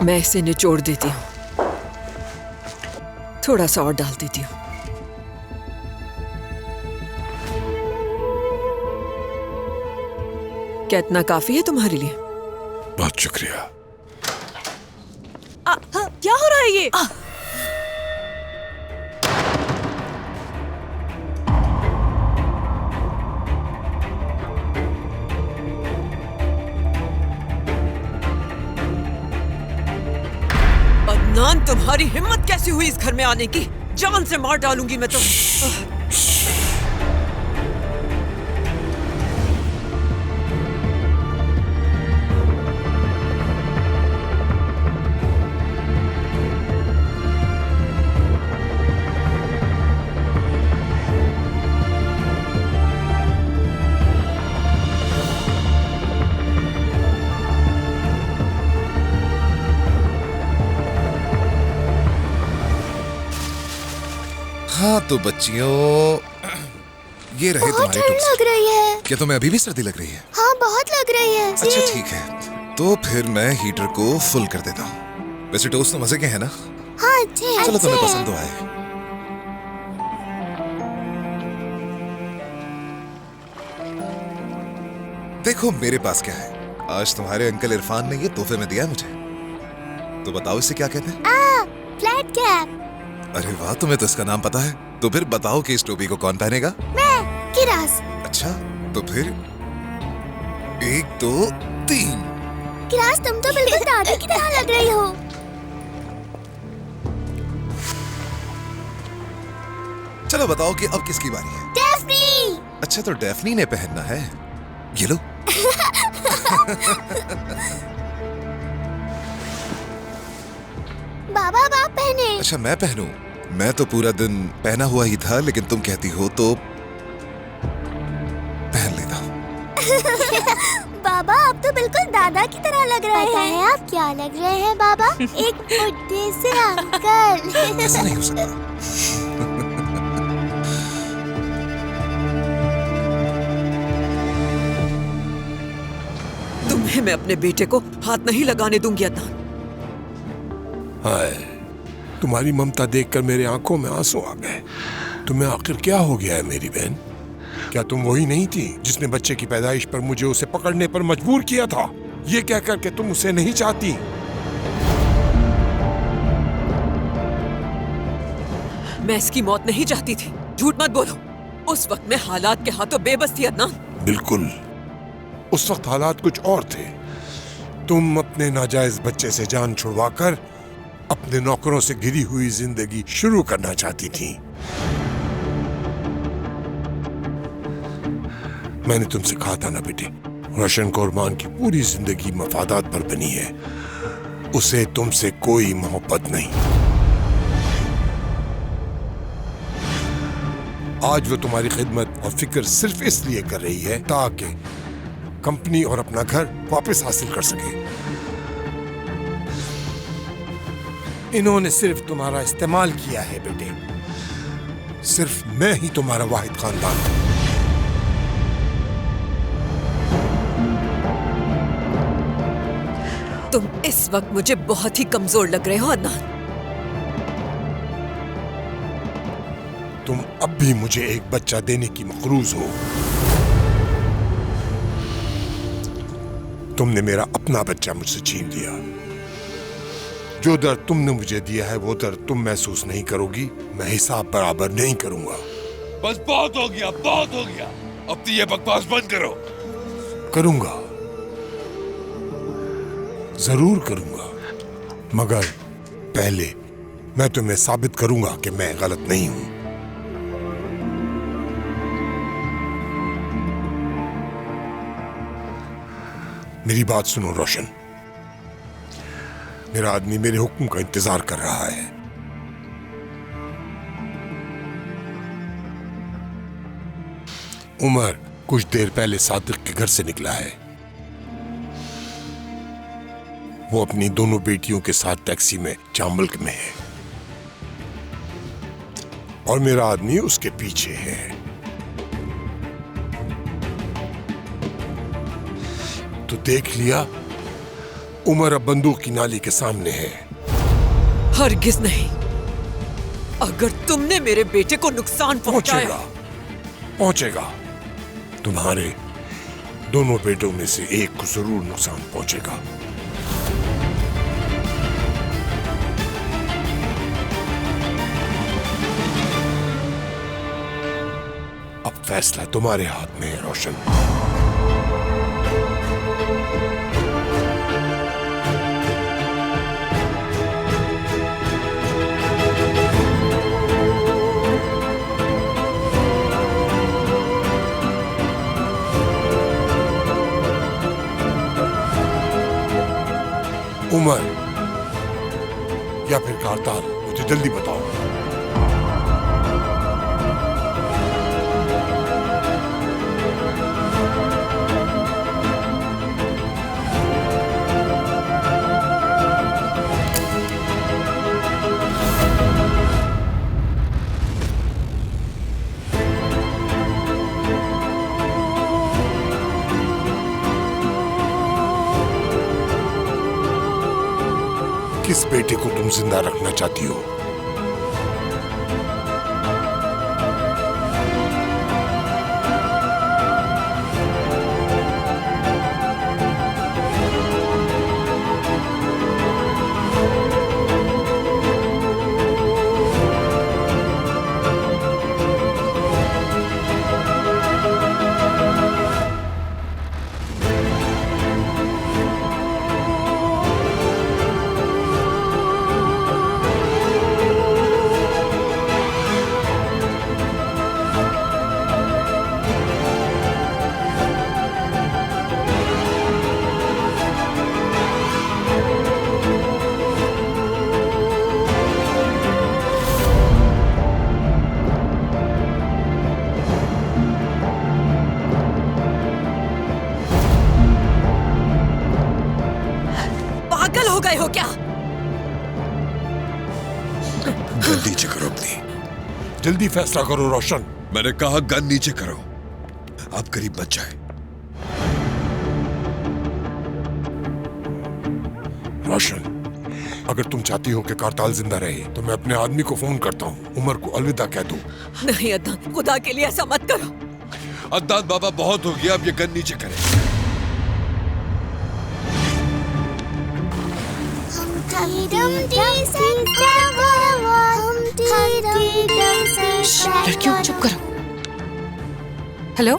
मैं इसे निचोड़ देती हूँ, थोड़ा सा और डाल देती हूँ। क्या इतना काफी है तुम्हारे लिए? बहुत शुक्रिया। क्या हो रहा है ये? अदनान, तुम्हारी हिम्मत कैसी हुई इस घर में आने की? जान से मार डालूंगी मैं तुम्हें। हाँ तो बच्चियों, ये रहे बहुत तुम्हारे ठंड टोस्ट। लग रही है। क्या तुम्हें अभी भी सर्दी लग रही है? हाँ, बहुत लग रही है। अच्छा ठीक है, तो फिर मैं हीटर को फुल कर देता हूँ। वैसे टोस्ट तो मजे के हैं ना? हाँ, अच्छे चलो तुम्हें अच्छे पसंद तो आए। देखो मेरे पास क्या है, आज तुम्हारे अंकल इरफान ने ये तोहफे में दिया है मुझे। तो बताओ इसे क्या कहते हैं? Flat cap. अरे वाह, तुम्हें तो इसका नाम पता है। तो फिर बताओ कि इस टोपी को कौन पहनेगा? मैं, किरास। अच्छा, तो फिर 1 2 3। किरास, तुम तो बिल्कुल दादी की तरह लग रही हो। चलो बताओ कि अब किसकी बारी है? डेफ्नी। अच्छा, तो डेफनी ने पहनना है। ये लो। बाबा, आप पहने। अच्छा मैं पहनूं? मैं तो पूरा दिन पहना हुआ ही था, लेकिन तुम कहती हो तो पहन लेता हूं। बाबा, आप तो बिल्कुल दादा की तरह लग रहे हैं। पता है आप क्या लग रहे हैं बाबा? एक बुढ़े से अंकल। ऐसा नहीं हो सकता। तुम्हें मैं अपने बेटे को हाथ नहीं लगाने दूंगी अदनान। हाय, तुम्हारी ममता देखकर मेरे आंखों में आंसू आ गए। तुम्हें आखिर क्या हो गया है मेरी बहन? क्या तुम वही नहीं थी जिसने बच्चे की पैदाइश पर मुझे उसे पकड़ने पर मजबूर किया था? ये कहकर के तुम उसे नहीं चाहती। मैं इसकी मौत नहीं चाहती थी, झूठ मत बोलो। उस वक्त मैं हालात के हाथों बेबस थी अदनान। बिल्कुल, उस वक्त हालात कुछ और थे। तुम अपने नाजायज बच्चे से जान छुड़वाकर अपने नौकरों से घिरी हुई जिंदगी शुरू करना चाहती थी। मैंने तुमसे कहा था ना बेटे, रोशन कुर्बान की पूरी जिंदगी मफादात पर बनी है। उसे तुमसे कोई मोहब्बत नहीं। आज वो तुम्हारी खिदमत और फिक्र सिर्फ इसलिए कर रही है ताकि कंपनी और अपना घर वापस हासिल कर सके। इन्होंने सिर्फ तुम्हारा इस्तेमाल किया है बेटे। सिर्फ मैं ही तुम्हारा वाहिद खानदान हूं। तुम इस वक्त मुझे बहुत ही कमजोर लग रहे हो अदनान। तुम अब भी मुझे एक बच्चा देने की मकरूज हो। तुमने मेरा अपना बच्चा मुझसे छीन लिया। जो दर्द तुमने मुझे दिया है वो दर्द तुम महसूस नहीं करोगी। मैं हिसाब बराबर नहीं करूंगा। बस बहुत हो गया, बहुत हो गया। अब तो ये बकवास बंद करो। करूंगा, जरूर करूंगा, मगर पहले मैं तुम्हें साबित करूंगा कि मैं गलत नहीं हूं। मेरी बात सुनो रोशन। मेरा आदमी मेरे हुक्म का इंतजार कर रहा है। उमर कुछ देर पहले सादिक के घर से निकला है। वो अपनी दोनों बेटियों के साथ टैक्सी में चांबल में है और मेरा आदमी उसके पीछे है। तो देख लिया, उमर अब बंदूक की नाली के सामने है। हरगिज नहीं। अगर तुमने मेरे बेटे को नुकसान पहुंचेगा, पहुंचाया, पहुंचेगा। तुम्हारे दोनों बेटों में से एक को जरूर नुकसान पहुंचेगा। अब फैसला तुम्हारे हाथ में है रोशन। उमर या फिर कारताल, मुझे जल्दी बताओ। किस बेटे को तुम जिंदा रखना चाहती हो? पागल हो गए हो क्या? गन नीचे करो अपनी। जल्दी फैसला करो रोशन। मैंने कहा गन नीचे करो। आप करीब बच जाए। रोशन, अगर तुम चाहती हो कि कारताल जिंदा रहे तो मैं अपने आदमी को फोन करता हूँ, उमर को अलविदा कह दूं। नहीं अदनान, खुदा के लिए ऐसा मत करो। अदनान बाबा, बहुत हो गया, अब ये गन नीचे करें। लड़कियों चुप करो। हेलो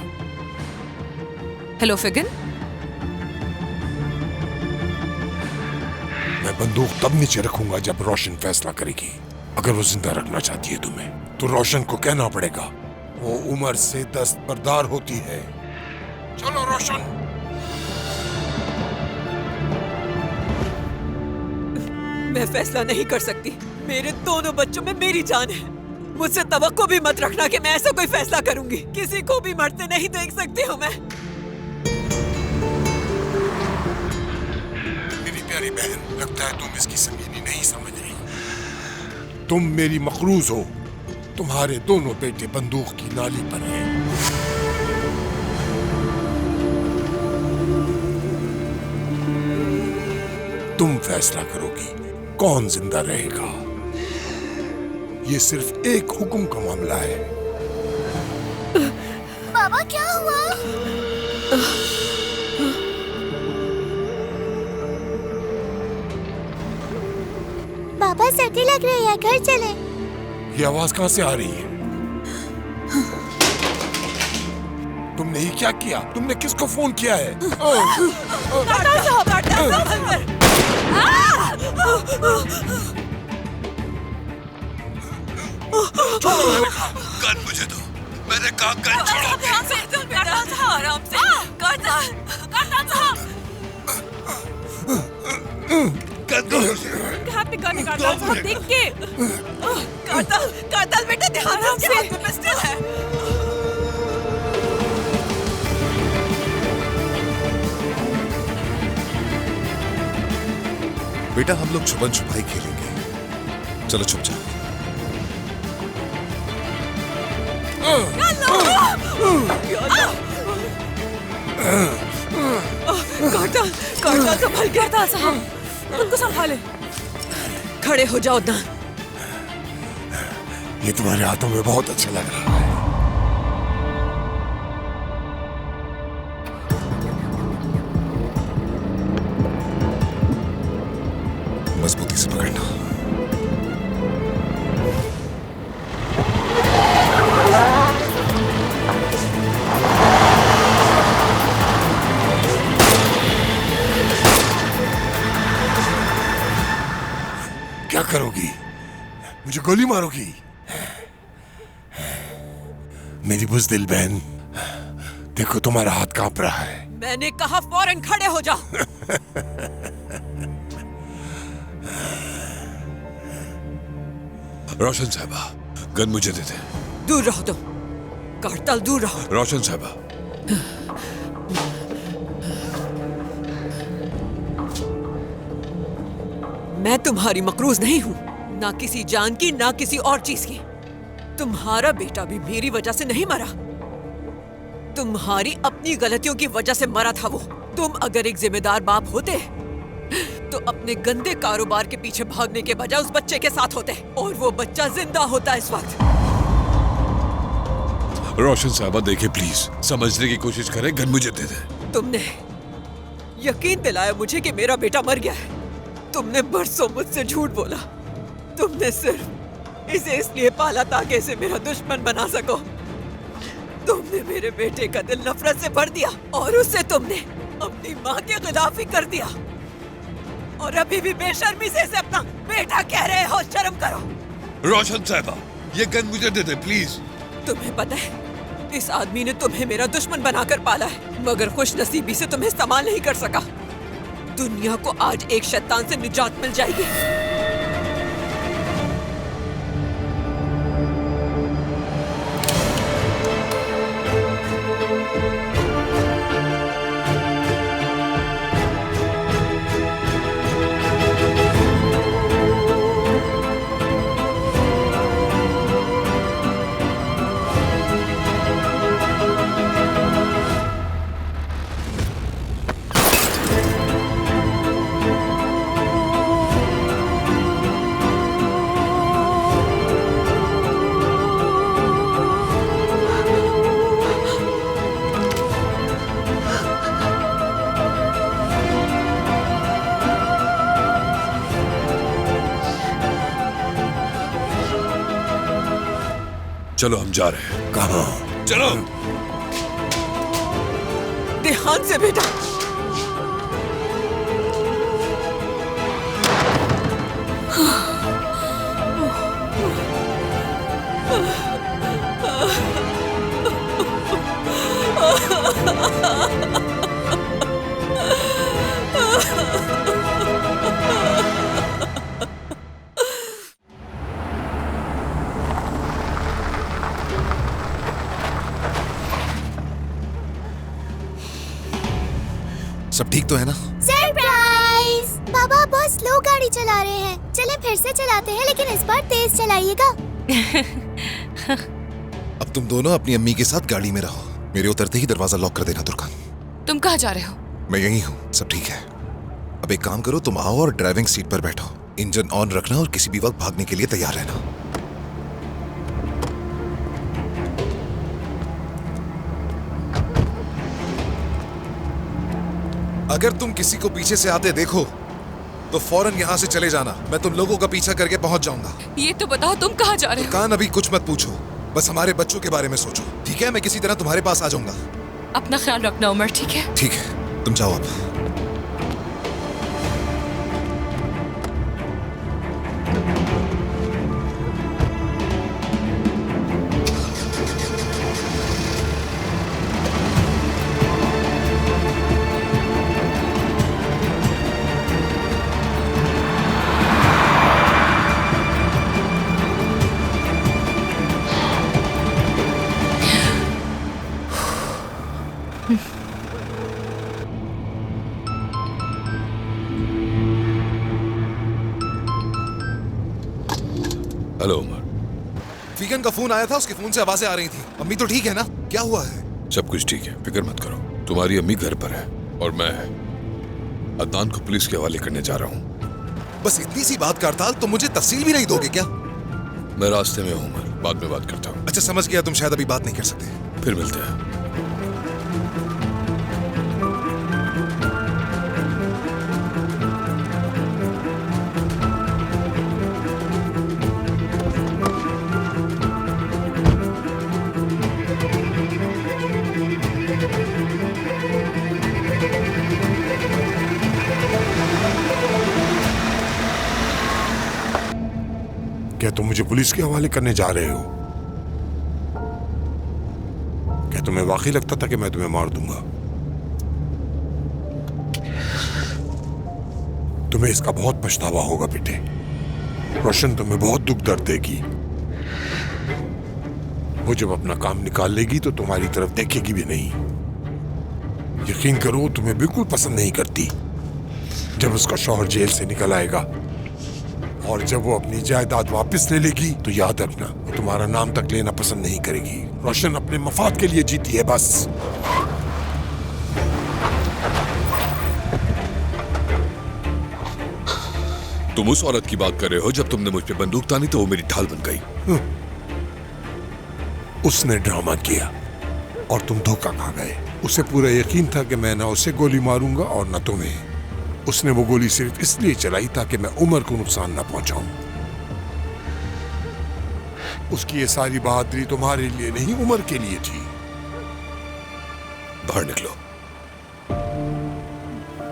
हेलो फिगन, मैं बंदूक तब नीचे रखूंगा जब रोशन फैसला करेगी। अगर वो जिंदा रखना चाहती है तुम्हें, तो रोशन को कहना पड़ेगा वो उमर से दस्तबरदार होती है। चलो रोशन। मैं फैसला नहीं कर सकती। मेरे दोनों बच्चों में मेरी जान है। मुझसे तवक्को भी मत रखना कि मैं ऐसा कोई फैसला करूंगी। किसी को भी मरते नहीं देख सकती हूँ मैं। मेरी प्यारी बहन, लगता है तुम इसकी संगीनी नहीं समझ रही। तुम मेरी मखरूज हो। तुम्हारे दोनों बेटे बंदूक की नाली पर हैं। तुम फैसला करोगी कौन जिंदा रहेगा। ये सिर्फ एक हुक्म का मामला है। बाबा क्या हुआ? पापा सर्दी लग रही है, घर चले। ये आवाज कहां से आ रही है? तुमने ये क्या किया? तुमने किसको फोन किया है? गन मुझे दो। मैंने कहा गन छोड़ो। आराम से। गन दो मुझे। देख के। कारताल बेटा ध्यान से। हाथ में पिस्टल है। बेटा, हम लोग छुपन छुपाई खेलेंगे। चलो छुप जाओ। कारताल कर्ता संभल के। करताल साहब, खुद को संभाले। खड़े हो जाओ अदनान। ये तुम्हारे हाथों में बहुत अच्छा लग रहा है। मजबूती से पकड़ना। क्या करोगी? मुझे गोली मारोगी? मेरी बुज़दिल बहन, देखो तुम्हारा हाथ कांप रहा है। मैंने कहा फौरन खड़े हो जाओ। रोशन साहबा, गन मुझे दे दे। दूर रहो तुम, कर्तल दूर रहो। रोशन साहबा, मैं तुम्हारी मकरूज नहीं हूँ, ना किसी जान की ना किसी और चीज की। तुम्हारा बेटा भी मेरी वजह से नहीं मरा, तुम्हारी अपनी गलतियों की वजह से मरा था वो। तुम अगर एक जिम्मेदार बाप होते तो अपने गंदे कारोबार के पीछे भागने के बजाय उस बच्चे के साथ होते और वो बच्चा जिंदा होता इस वक्त। रोशन साहबा देखिए प्लीज, समझने की कोशिश करें, गन मुझे दे दे। तुमने यकीन दिलाया मुझे कि मेरा बेटा मर गया है। तुमने बरसों मुझसे झूठ बोला। तुमने सिर्फ इसे इसलिए पाला ताकि इसे मेरा दुश्मन बना सको। तुमने मेरे बेटे का दिल नफरत से भर दिया और उससे तुमने अपनी माँ के खिलाफ ही कर दिया। और अभी भी बेशर्मी से इसे अपना बेटा कह रहे हो, शर्म करो। रोशन साहबा, ये गन मुझे दे दे प्लीज। तुम्हें पता है इस आदमी ने तुम्हें मेरा दुश्मन बनाकर पाला है, मगर खुशनसीबी से तुम्हें इस्तेमाल नहीं कर सका। दुनिया को आज एक शैतान से निजात मिल जाएगी। चलो हम जा रहे हैं। कहाँ? चलो। ध्यान से बेटा। सब ठीक तो है ना? सरप्राइज! पापा बहुत स्लो गाड़ी चला रहे हैं। चले फिर से चलाते हैं, लेकिन इस बार तेज चलाइएगा। अब तुम दोनों अपनी अम्मी के साथ गाड़ी में रहो। मेरे उतरते ही दरवाजा लॉक कर देना तुर्कान। तुम कहाँ जा रहे हो? मैं यही हूँ, सब ठीक है। अब एक काम करो, तुम आओ और ड्राइविंग सीट पर बैठो। इंजन ऑन रखना और किसी भी वक्त भागने के लिए तैयार रहना। अगर तुम किसी को पीछे से आते देखो तो फौरन यहाँ से चले जाना। मैं तुम लोगों का पीछा करके पहुंच जाऊंगा। ये तो बताओ तुम कहाँ जा रहे हो? कान अभी कुछ मत पूछो, बस हमारे बच्चों के बारे में सोचो, ठीक है? मैं किसी तरह तुम्हारे पास आ जाऊंगा। अपना ख्याल रखना उमर, ठीक है? ठीक है, तुम जाओ अब। हेलो उमर। फीगन का फोन आया था, उसके फोन से आवाजें आ रही थी। अम्मी तो ठीक है ना? क्या हुआ है? सब कुछ ठीक है, फिक्र मत करो। तुम्हारी अम्मी घर पर है और मैं अदनान को पुलिस के हवाले करने जा रहा हूँ। बस इतनी सी बात का हड़ताल, तुम मुझे तफसील भी नहीं दोगे क्या? मैं रास्ते में हूँ उमर, बाद में बात करता हूँ। अच्छा समझ गया, तुम शायद अभी बात नहीं कर सकते। फिर मिलते हैं। क्या तुम मुझे पुलिस के हवाले करने जा रहे हो? क्या तुम्हें वाकई लगता था कि मैं तुम्हें मार दूंगा? तुम्हें इसका बहुत पछतावा होगा बेटे। रोशन तुम्हें बहुत दुख दर्द देगी। वो जब अपना काम निकाल लेगी तो तुम्हारी तरफ देखेगी भी नहीं। यकीन करो, तुम्हें बिल्कुल पसंद नहीं करती। जब उसका शौहर जेल से निकल आएगा और जब वो अपनी जायदाद वापस ले लेगी तो याद रखना, वो तुम्हारा नाम तक लेना पसंद नहीं करेगी। रोशन अपने मफाद के लिए जीती है बस। तुम उस औरत की बात कर रहे हो जब तुमने मुझ पे बंदूक तानी तो वो मेरी ढाल बन गई। उसने ड्रामा किया और तुम धोखा खा गए। उसे पूरा यकीन था कि मैं ना उसे गोली मारूंगा और ना तुम्हें। उसने वो गोली सिर्फ इसलिए चलाई ताकि मैं उमर को नुकसान ना पहुंचाऊं। उसकी ये सारी बहादुरी तुम्हारे लिए नहीं, उमर के लिए थी। बाहर निकलो।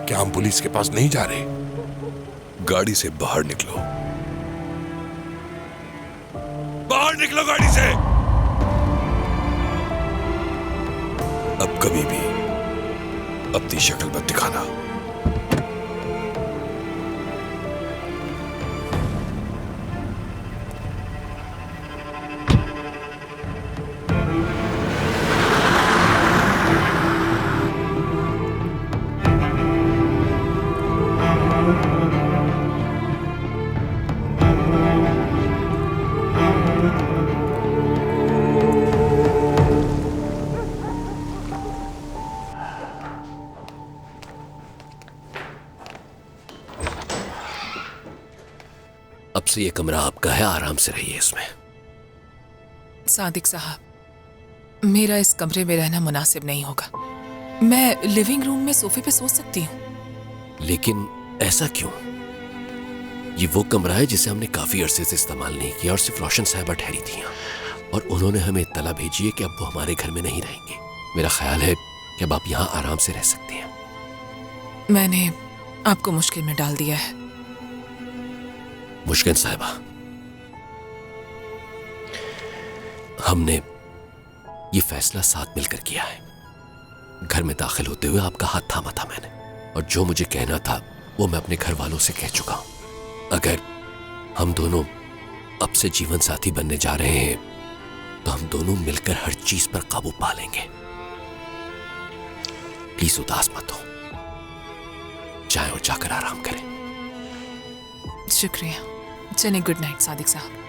क्या हम पुलिस के पास नहीं जा रहे? गाड़ी से बाहर निकलो। बाहर निकलो गाड़ी से। अब कभी भी अपनी शक्ल मत दिखाना। अब से ये कमरा आपका है, आराम से रहिए इसमें। सादिक साहब, मेरा इस कमरे में रहना मुनासिब नहीं होगा। मैं लिविंग रूम में सोफे पे सो सकती हूँ। लेकिन ऐसा क्यों? ये वो कमरा है जिसे हमने काफी अरसे से इस्तेमाल नहीं किया और सिर्फ रोशन साहिबा ठहरी थी यहाँ। और उन्होंने हमें इत्तला भेजी है कि अब वो हमारे घर में नहीं रहेंगे। मेरा ख्याल है कि अब आप यहाँ आराम से रह सकते हैं। मैंने आपको मुश्किल में डाल दिया है। मुश्किल साहिबा, हमने ये फैसला साथ मिलकर किया है। घर में दाखिल होते हुए आपका हाथ थामा था मैंने, और जो मुझे कहना था वो मैं अपने घर वालों से कह चुका हूं। अगर हम दोनों अब से जीवन साथी बनने जा रहे हैं तो हम दोनों मिलकर हर चीज पर काबू पा लेंगे। प्लीज उदास मत हो, जाएं और जाकर आराम करें। शुक्रिया। चलिए, गुड नाइट सादिक साहब।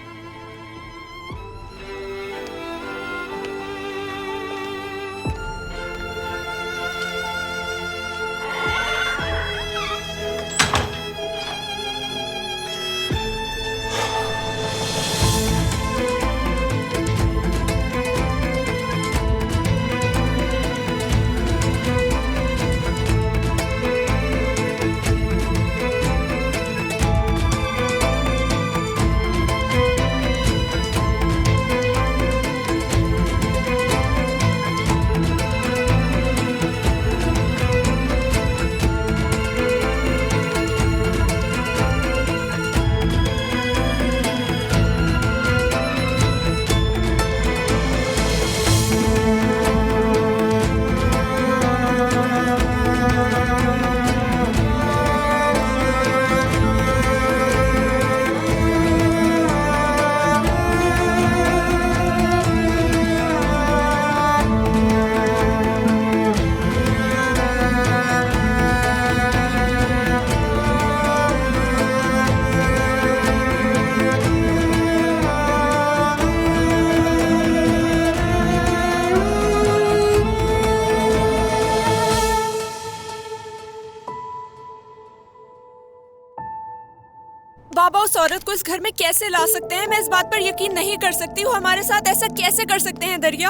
औरत को इस घर में कैसे ला सकते हैं? मैं इस बात पर यकीन नहीं कर सकती हूँ। हमारे साथ ऐसा कैसे कर सकते हैं दरिया?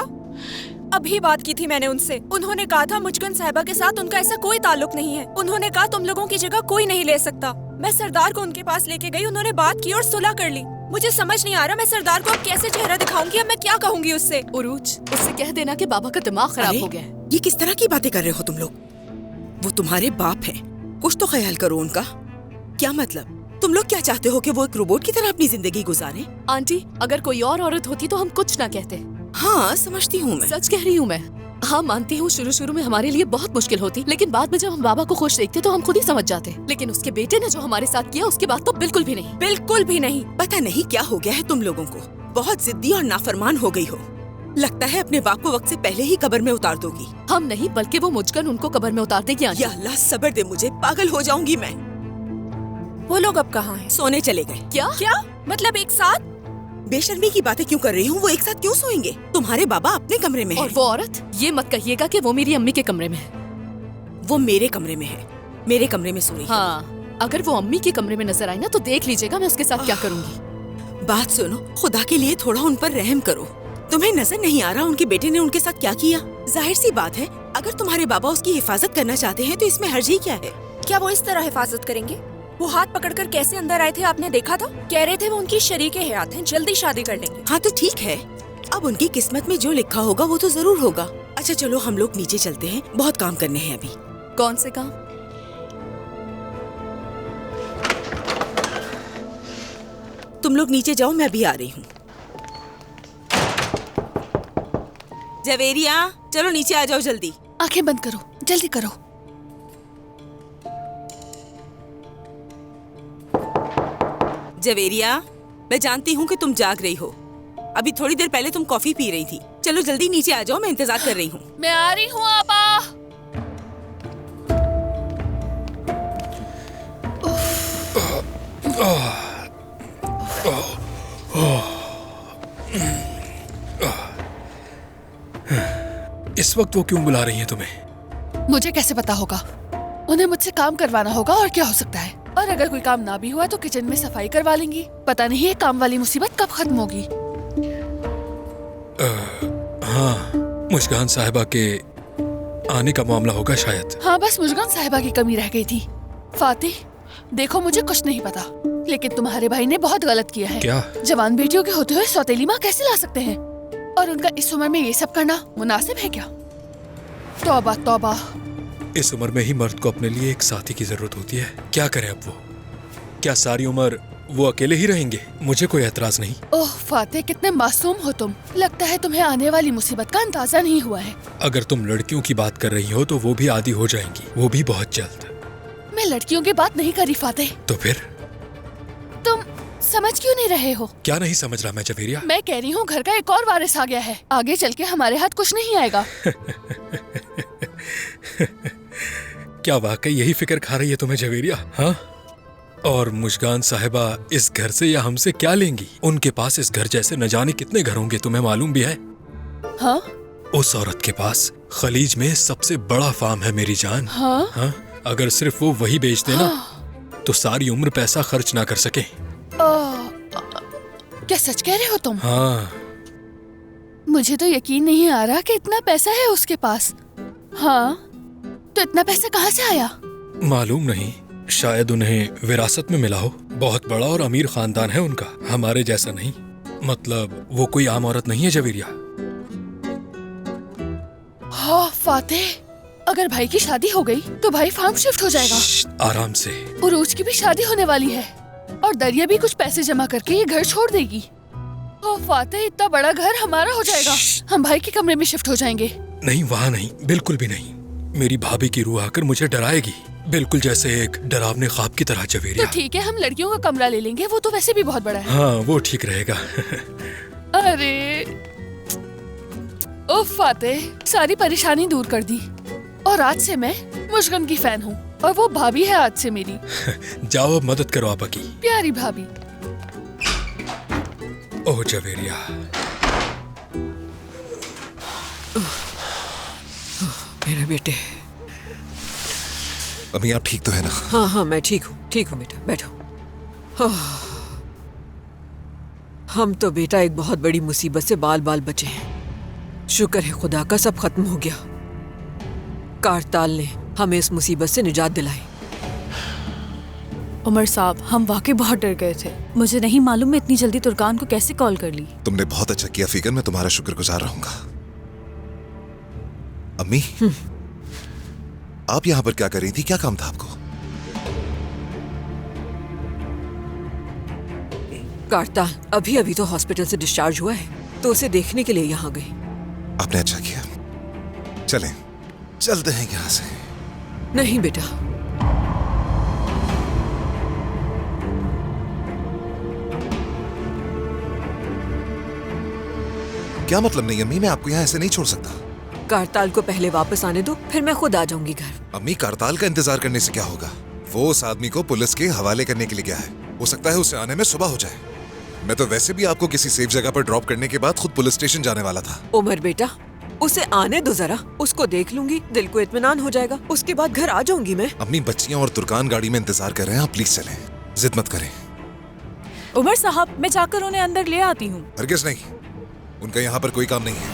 अभी बात की थी मैंने उनसे। उन्होंने कहा था मुझगन साहिबा के साथ उनका ऐसा कोई ताल्लुक नहीं है। उन्होंने कहा तुम लोगों की जगह कोई नहीं ले सकता। मैं सरदार को उनके पास लेके गई, उन्होंने बात की और सुलह कर ली। मुझे समझ नहीं आ रहा मैं सरदार को अब कैसे चेहरा दिखाऊंगी। अब मैं क्या कहूंगी उससे? उरूज, उससे कह देना कि बाबा का दिमाग खराब हो गया है। ये किस तरह की बातें कर रहे हो तुम लोग? वो तुम्हारे बाप हैं, कुछ तो ख्याल करो उनका। क्या मतलब? तुम लोग क्या चाहते हो कि वो एक रोबोट की तरह अपनी जिंदगी गुजारे? आंटी, अगर कोई और औरत होती तो हम कुछ ना कहते। हाँ, समझती हूँ मैं। सच कह रही हूँ मैं। हाँ, मानती हूँ शुरू में हमारे लिए बहुत मुश्किल होती, लेकिन बाद में जब हम बाबा को खुश देखते तो हम खुद ही समझ जाते। लेकिन उसके बेटे ने जो हमारे साथ किया उसके बाद तो बिल्कुल भी नहीं। बिल्कुल भी नहीं। पता नहीं क्या हो गया है तुम लोगों को, बहुत जिद्दी और नाफरमान हो गई हो। लगता है अपने बाप को वक्त से पहले ही कब्र में उतार दोगी। हम नहीं, बल्कि वो मुझगन उनको कब्र में उतार देगी। या अल्लाह सब्र दे मुझे, पागल हो जाऊंगी मैं। वो लोग अब कहाँ हैं? सोने चले गए। क्या मतलब एक साथ? बेशर्मी की बातें क्यों कर रही हूँ? वो एक साथ क्यों सोएंगे? तुम्हारे बाबा अपने कमरे में और हैं। वो औरत, ये मत कहिएगा कि वो मेरी अम्मी के कमरे में है। वो मेरे कमरे में है, मेरे कमरे में सो रही है। हाँ, अगर वो अम्मी के कमरे में नजर आई ना तो देख लीजिएगा मैं उसके साथ क्या करूँगी। बात सुनो, खुदा के लिए थोड़ा उन पर रहम करो। तुम्हें नजर नहीं आ रहा उनके बेटे ने उनके साथ क्या किया? जाहिर सी बात है, अगर तुम्हारे बाबा उसकी हिफाजत करना चाहते हैं तो इसमें हर्ज ही क्या है? क्या वो इस तरह हिफाजत करेंगे? वो हाथ पकड़कर कैसे अंदर आए थे, आपने देखा था? कह रहे थे वो उनकी शरीके हयात हैं, जल्दी शादी कर लेंगे। हाँ तो ठीक है, अब उनकी किस्मत में जो लिखा होगा वो तो जरूर होगा। अच्छा चलो हम लोग नीचे चलते हैं, बहुत काम करने हैं अभी। कौन से काम? तुम लोग नीचे जाओ, मैं अभी आ रही हूँ। जवेरिया, चलो नीचे आ जाओ जल्दी। आंखें बंद करो, जल्दी करो। जवेरिया, मैं जानती हूँ कि तुम जाग रही हो। अभी थोड़ी देर पहले तुम कॉफी पी रही थी। चलो जल्दी नीचे आ जाओ, मैं इंतजार कर रही हूँ। मैं आ रही हूँ आबा। इस वक्त वो क्यों बुला रही हैं तुम्हें? मुझे कैसे पता होगा? उन्हें मुझसे काम करवाना होगा और क्या हो सकता है। और अगर कोई काम ना भी हुआ तो किचन में सफाई करवा लेंगी। पता नहीं ये काम वाली मुसीबत कब खत्म होगी। हाँ, मुस्कान साहिबा के आने का मामला होगा शायद। हाँ, बस मुस्कान साहिबा की कमी रह गई थी। फातिह, देखो मुझे कुछ नहीं पता, लेकिन तुम्हारे भाई ने बहुत गलत किया है। क्या? जवान बेटियों के होते हुए सौतेली माँ कैसे ला सकते हैं? और उनका इस उम्र में ये सब करना मुनासिब है क्या? तौबा तौबा। इस उम्र में ही मर्द को अपने लिए एक साथी की जरूरत होती है। क्या करें अब वो? क्या सारी उम्र वो अकेले ही रहेंगे? मुझे कोई एतराज नहीं। ओह फातिह, कितने मासूम हो तुम। लगता है तुम्हें आने वाली मुसीबत का अंदाजा नहीं हुआ है। अगर तुम लड़कियों की बात कर रही हो तो वो भी आदी हो जाएंगी, वो भी बहुत जल्द। मैं लड़कियों की बात नहीं कर रही फातिह। तो फिर तुम समझ क्यों नहीं रहे हो? क्या नहीं समझ रहा मैं जवेरिया? मैं कह रही हूँ घर का एक और वारिस आ गया है। आगे चल के हमारे हाथ कुछ नहीं आएगा। क्या वाकई यही फिक्र खा रही है तुम्हें जवेरिया? हाँ? और मुस्कान साहिबा इस घर से या हमसे क्या लेंगी? उनके पास इस घर जैसे न जाने कितने घर होंगे, तुम्हें मालूम भी है? हाँ? उस औरत के पास खलीज में सबसे बड़ा फार्म है मेरी जान। हाँ? हाँ? अगर सिर्फ वो वही बेच देना तो सारी उम्र पैसा खर्च ना कर सके। क्या सच कह रहे हो तुम? हाँ। मुझे तो यकीन नहीं आ रहा कि इतना पैसा है उसके पास। हाँ, तो इतना पैसा कहाँ से आया? मालूम नहीं, शायद उन्हें विरासत में मिला हो। बहुत बड़ा और अमीर खानदान है उनका, हमारे जैसा नहीं। मतलब वो कोई आम औरत नहीं है जवेरिया। हाँ फातिह, अगर भाई की शादी हो गई तो भाई फार्म शिफ्ट हो जाएगा। आराम से। उरूज की भी शादी होने वाली है और दरिया भी कुछ पैसे जमा करके ये घर छोड़ देगी। ओ फातिह, इतना बड़ा घर हमारा हो जाएगा। हम भाई के कमरे में शिफ्ट हो जाएंगे। नहीं, वहाँ नहीं, बिल्कुल भी नहीं। मेरी भाभी की रूह आकर मुझे डराएगी, बिल्कुल जैसे एक डरावने ख्वाब की तरह जवेरिया। तो ठीक है, हम लड़कियों का कमरा ले लेंगे, वो तो वैसे भी बहुत बड़ा है। हाँ, वो ठीक रहेगा। अरे ओ फातिह, सारी परेशानी दूर कर दी और आज से मैं मुस्कान की फैन हूँ और वो भाभी है आज से मेरी। जाओ अब मदद करो आपा की। प्यारी भाभी। ओह जवेरिया। मेरे बेटे। अम्मी आप ठीक तो है ना? हाँ हाँ, मैं ठीक हूँ बेटा, बैठो। हम तो बेटा एक बहुत बड़ी मुसीबत से बाल बाल बचे हैं। शुक्र है खुदा का सब खत्म हो गया। कारताल ने हमें इस मुसीबत से निजात दिलाई। उमर साहब, हम वाकई बहुत डर गए थे। मुझे नहीं मालूम मैं इतनी जल्दी तुर्कान को कैसे कॉल कर ली। तुमने बहुत अच्छा किया फिकर, मैं तुम्हारा शुक्रगुजार रहूंगा। अम्मी, आप यहाँ पर क्या कर रही थी? क्या काम था आपको? कारताल अभी अभी तो हॉस्पिटल से डिस्चार्ज हुआ है, तो उसे देखने के लिए यहाँ गई। आपने अच्छा किया। चलें, चलते हैं यहाँ से। नहीं बेटा, क्या मतलब नहीं अम्मी, मैं आपको यहाँ ऐसे नहीं छोड़ सकता। कारताल को पहले वापस आने दो, फिर मैं खुद आ जाऊंगी घर। अम्मी, कारताल का इंतजार करने से क्या होगा? वो उस आदमी को पुलिस के हवाले करने के लिए गया है। हो सकता है उसे आने में सुबह हो जाए। मैं तो वैसे भी आपको किसी सेफ जगह पर ड्रॉप करने के बाद खुद पुलिस स्टेशन जाने वाला था। उमर बेटा, उसे आने दो जरा, उसको देख लूंगी, दिल को इत्मीनान हो जाएगा, उसके बाद घर आ जाऊंगी मैं। अम्मी, बच्चियां और तुर्कान गाड़ी में इंतजार कर रहे हैं, आप प्लीज चलें, जिद मत करें। उमर साहब, मैं जाकर उन्हें अंदर ले आती हूँ। हरगिज़ नहीं, उनका यहाँ पर कोई काम नहीं है।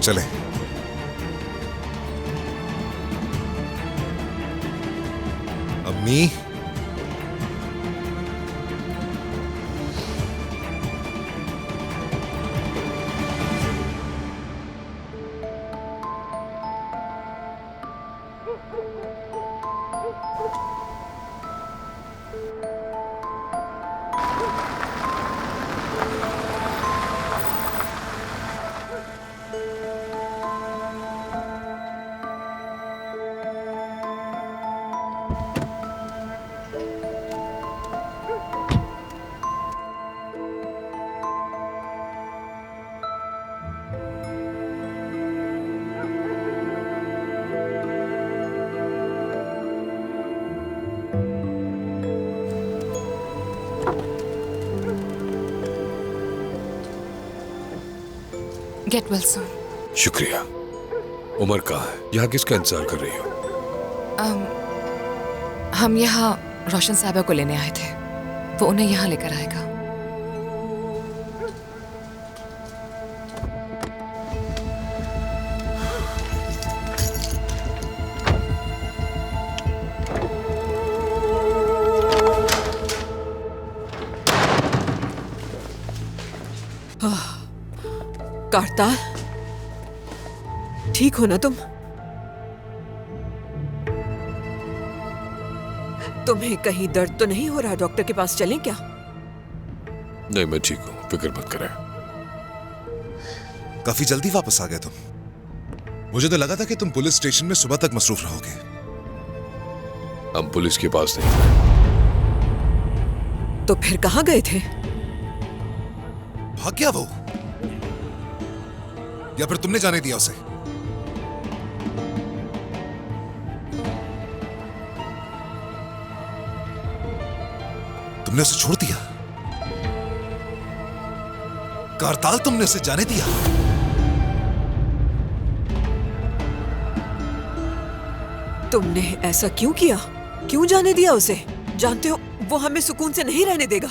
चलें। अम्मी, गेट वेल सून। शुक्रिया। उमर कहाँ है? यहाँ किसका इंतजार कर रही हो? हम यहाँ रोशन साहबा को लेने आए थे, वो उन्हें यहाँ लेकर आएगा। कारताल, ठीक हो ना तुम? तुम्हें कहीं दर्द तो नहीं हो रहा? डॉक्टर के पास चलें क्या? नहीं, मैं ठीक हूँ, फिक्र मत करें। काफी जल्दी वापस आ गए तुम। मुझे तो लगा था कि तुम पुलिस स्टेशन में सुबह तक मसरूफ रहोगे। हम पुलिस के पास नहीं गए। तो फिर कहाँ गए थे? भाग गया वो, या फिर तुमने जाने दिया उसे? तुमने उसे छोड़ दिया? कारताल, तुमने उसे जाने दिया? तुमने ऐसा क्यों किया? क्यों जाने दिया उसे? जानते हो वो हमें सुकून से नहीं रहने देगा।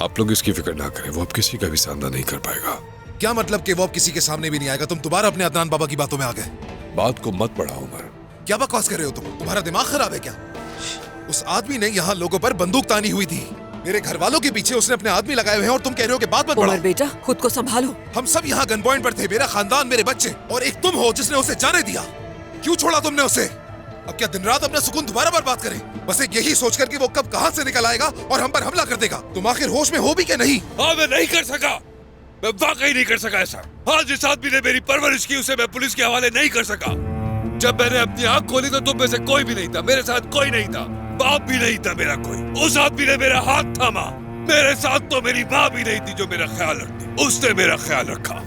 आप लोग इसकी फिक्र ना करें, वो अब किसी का भी सामना नहीं कर पाएगा। क्या मतलब कि वो अब किसी के सामने भी नहीं आएगा? तुम दोबारा अपने अदनान बाबा की बातों में आ गए। बात को मत बढ़ाओ उमर। क्या बकवास कर रहे हो तुम? तुम्हारा दिमाग खराब है क्या? उस आदमी ने यहाँ लोगों पर बंदूक तानी हुई थी। मेरे घर वालों के पीछे उसने अपने आदमी लगाए हुए हैं और तुम कह रहे हो कि बात मत बढ़ाओ। उमर बेटा, खुद को संभालो। हम सब यहाँ गन पॉइंट पर थे, मेरा खानदान, मेरे बच्चे, और एक तुम हो जिसने उसे जाने दिया। क्यों छोड़ा तुमने उसे? अब क्या दिन रात अपना सुकून दोबारा बर्बाद करें? बस एक यही सोचकर कि वो कब कहां से निकल आएगा और हम पर हमला कर देगा। तुम आखिर होश में हो भी क्या नहीं? हाँ, मैं नहीं कर सका, मैं वाकई नहीं कर सका ऐसा। हाँ, जिस आदमी ने मेरी परवरिश की उसे मैं पुलिस के हवाले नहीं कर सका। जब मैंने अपनी आंख खोली तो तुम में से कोई भी नहीं था, मेरे साथ कोई नहीं था, बाप भी नहीं था मेरा कोई। उस आदमी ने मेरा हाथ थामा। मेरे साथ तो मेरी माँ भी नहीं थी जो मेरा ख्याल रखती, उसने मेरा ख्याल रखा।